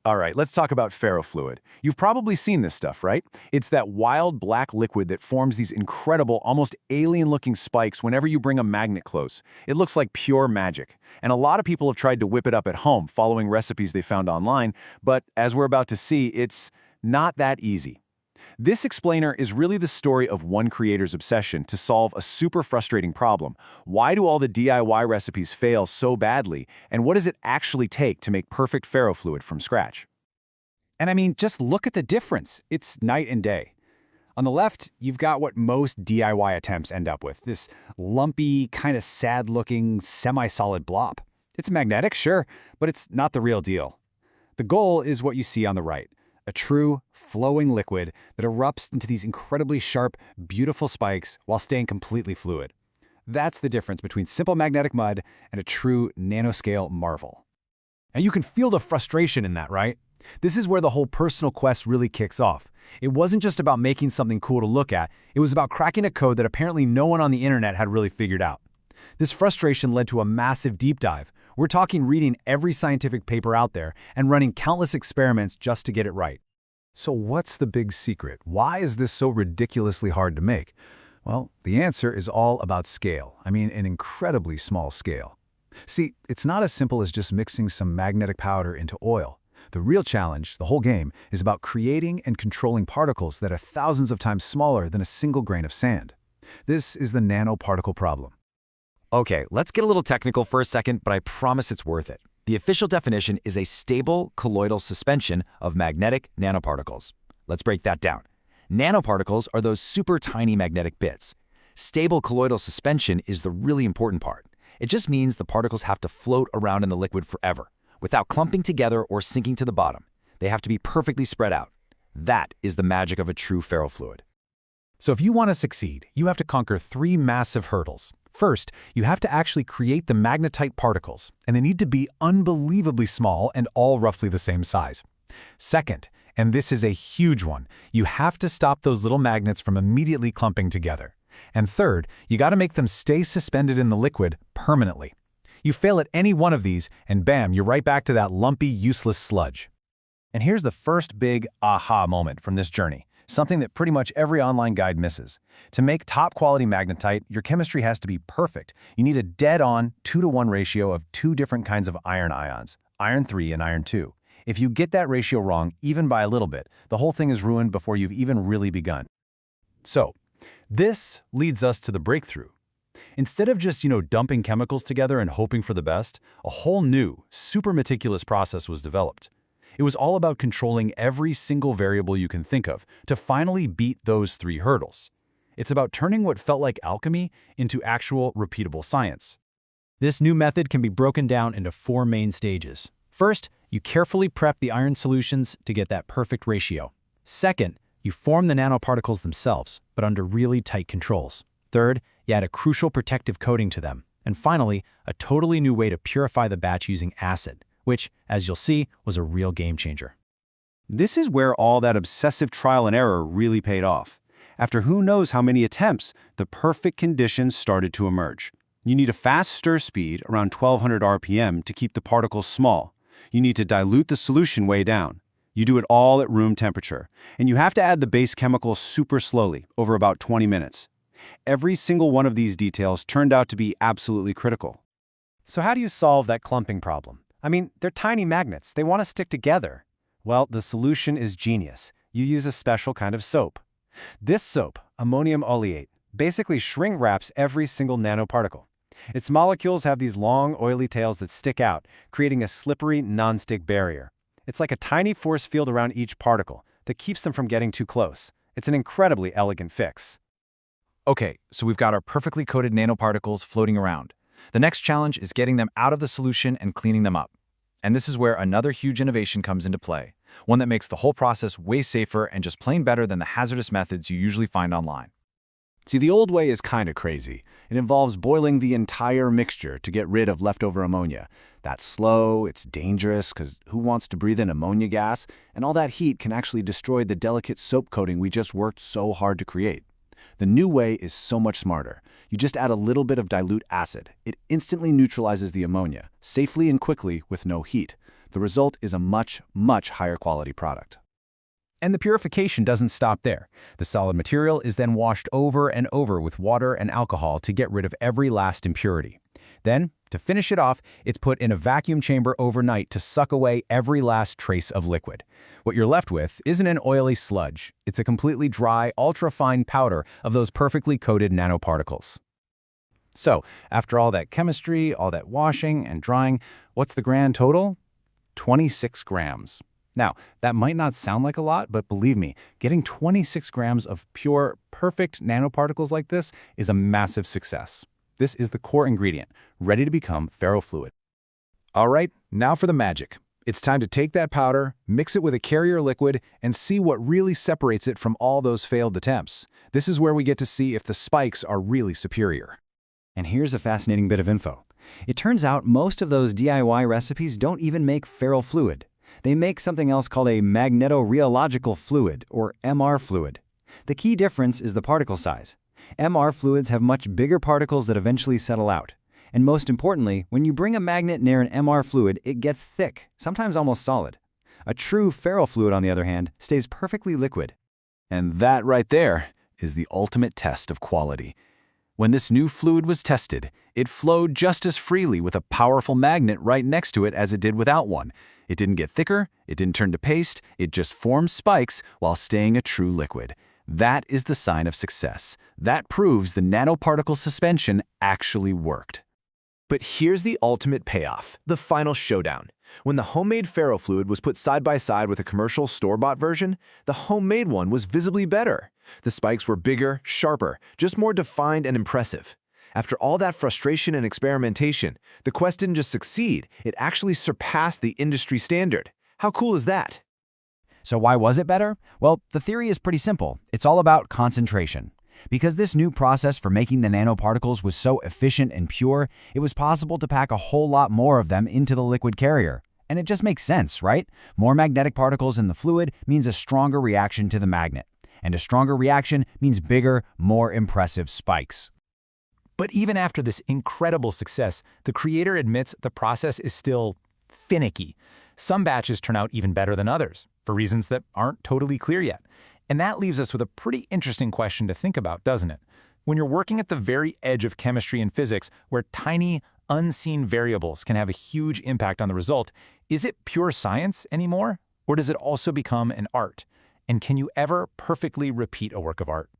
All right, let's talk about ferrofluid. You've probably seen this stuff, right? It's that wild black liquid that forms these incredible, almost alien-looking spikes whenever you bring a magnet close. It looks like pure magic. And a lot of people have tried to whip it up at home, following recipes they found online, but as we're about to see, it's not that easy. This explainer is really the story of one creator's obsession to solve a super frustrating problem. Why do all the DIY recipes fail so badly, and what does it actually take to make perfect ferrofluid from scratch? And I mean, just look at the difference. It's night and day. On the left, you've got what most DIY attempts end up with, this lumpy, kind of sad-looking, semi-solid blob. It's magnetic, sure, but it's not the real deal. The goal is what you see on the right. A true, flowing liquid that erupts into these incredibly sharp, beautiful spikes while staying completely fluid. That's the difference between simple magnetic mud and a true nanoscale marvel. And you can feel the frustration in that, right? This is where the whole personal quest really kicks off. It wasn't just about making something cool to look at, it was about cracking a code that apparently no one on the internet had really figured out. This frustration led to a massive deep dive. We're talking reading every scientific paper out there and running countless experiments just to get it right. So what's the big secret? Why is this so ridiculously hard to make? Well, the answer is all about scale. I mean, an incredibly small scale. See, it's not as simple as just mixing some magnetic powder into oil. The real challenge, the whole game, is about creating and controlling particles that are thousands of times smaller than a single grain of sand. This is the nanoparticle problem. Okay, let's get a little technical for a second, but I promise it's worth it. The official definition is a stable colloidal suspension of magnetic nanoparticles. Let's break that down. Nanoparticles are those super tiny magnetic bits. Stable colloidal suspension is the really important part. It just means the particles have to float around in the liquid forever, without clumping together or sinking to the bottom. They have to be perfectly spread out. That is the magic of a true ferrofluid. So if you want to succeed, you have to conquer 3 massive hurdles. First, you have to actually create the magnetite particles, and they need to be unbelievably small and all roughly the same size. Second, and this is a huge one, you have to stop those little magnets from immediately clumping together. And third, you got to make them stay suspended in the liquid permanently. You fail at any one of these, and bam, you're right back to that lumpy, useless sludge. And here's the first big aha moment from this journey. Something that pretty much every online guide misses. To make top-quality magnetite, your chemistry has to be perfect. You need a dead-on 2-to-1 ratio of 2 different kinds of iron ions, iron 3 and iron 2. If you get that ratio wrong, even by a little bit, the whole thing is ruined before you've even really begun. So, this leads us to the breakthrough. Instead of just, dumping chemicals together and hoping for the best, a whole new, super meticulous process was developed. It was all about controlling every single variable you can think of to finally beat those 3 hurdles. It's about turning what felt like alchemy into actual, repeatable science. This new method can be broken down into 4 main stages. First, you carefully prep the iron solutions to get that perfect ratio. Second, you form the nanoparticles themselves, but under really tight controls. Third, you add a crucial protective coating to them. And finally, a totally new way to purify the batch using acid, which, as you'll see, was a real game changer. This is where all that obsessive trial and error really paid off. After who knows how many attempts, the perfect conditions started to emerge. You need a fast stir speed, around 1200 RPM, to keep the particles small. You need to dilute the solution way down. You do it all at room temperature. And you have to add the base chemical super slowly, over about 20 minutes. Every single one of these details turned out to be absolutely critical. So how do you solve that clumping problem? I mean, they're tiny magnets. They want to stick together. Well, the solution is genius. You use a special kind of soap. This soap, ammonium oleate, basically shrink wraps every single nanoparticle. Its molecules have these long, oily tails that stick out, creating a slippery, non-stick barrier. It's like a tiny force field around each particle that keeps them from getting too close. It's an incredibly elegant fix. Okay, so we've got our perfectly coated nanoparticles floating around. The next challenge is getting them out of the solution and cleaning them up. And this is where another huge innovation comes into play, one that makes the whole process way safer and just plain better than the hazardous methods you usually find online. See, the old way is kind of crazy. It involves boiling the entire mixture to get rid of leftover ammonia. That's slow, it's dangerous, because who wants to breathe in ammonia gas? And all that heat can actually destroy the delicate soap coating we just worked so hard to create. The new way is so much smarter. You just add a little bit of dilute acid. It instantly neutralizes the ammonia, safely and quickly with no heat. The result is a much, much higher quality product. And the purification doesn't stop there. The solid material is then washed over and over with water and alcohol to get rid of every last impurity. Then, to finish it off, it's put in a vacuum chamber overnight to suck away every last trace of liquid. What you're left with isn't an oily sludge. It's a completely dry, ultra-fine powder of those perfectly coated nanoparticles. So, after all that chemistry, all that washing and drying, what's the grand total? 26 grams. Now, that might not sound like a lot, but believe me, getting 26 grams of pure, perfect nanoparticles like this is a massive success. This is the core ingredient, ready to become ferrofluid. All right, now for the magic. It's time to take that powder, mix it with a carrier liquid, and see what really separates it from all those failed attempts. This is where we get to see if the spikes are really superior. And here's a fascinating bit of info. It turns out most of those DIY recipes don't even make ferrofluid. They make something else called a magnetorheological fluid, or MR fluid. The key difference is the particle size. MR fluids have much bigger particles that eventually settle out. And most importantly, when you bring a magnet near an MR fluid, it gets thick, sometimes almost solid. A true ferrofluid, on the other hand, stays perfectly liquid. And that right there is the ultimate test of quality. When this new fluid was tested, it flowed just as freely with a powerful magnet right next to it as it did without one. It didn't get thicker, it didn't turn to paste, it just formed spikes while staying a true liquid. That is the sign of success. That proves the nanoparticle suspension actually worked. But here's the ultimate payoff, the final showdown. When the homemade ferrofluid was put side by side with a commercial store-bought version, the homemade one was visibly better. The spikes were bigger, sharper, just more defined and impressive. After all that frustration and experimentation, the quest didn't just succeed, it actually surpassed the industry standard. How cool is that? So why was it better? Well, the theory is pretty simple. It's all about concentration. Because this new process for making the nanoparticles was so efficient and pure, it was possible to pack a whole lot more of them into the liquid carrier. And it just makes sense, right? More magnetic particles in the fluid means a stronger reaction to the magnet. And a stronger reaction means bigger, more impressive spikes. But even after this incredible success, the creator admits the process is still finicky. Some batches turn out even better than others, for reasons that aren't totally clear yet. And that leaves us with a pretty interesting question to think about, doesn't it? When you're working at the very edge of chemistry and physics, where tiny, unseen variables can have a huge impact on the result, is it pure science anymore? Or does it also become an art? And can you ever perfectly repeat a work of art?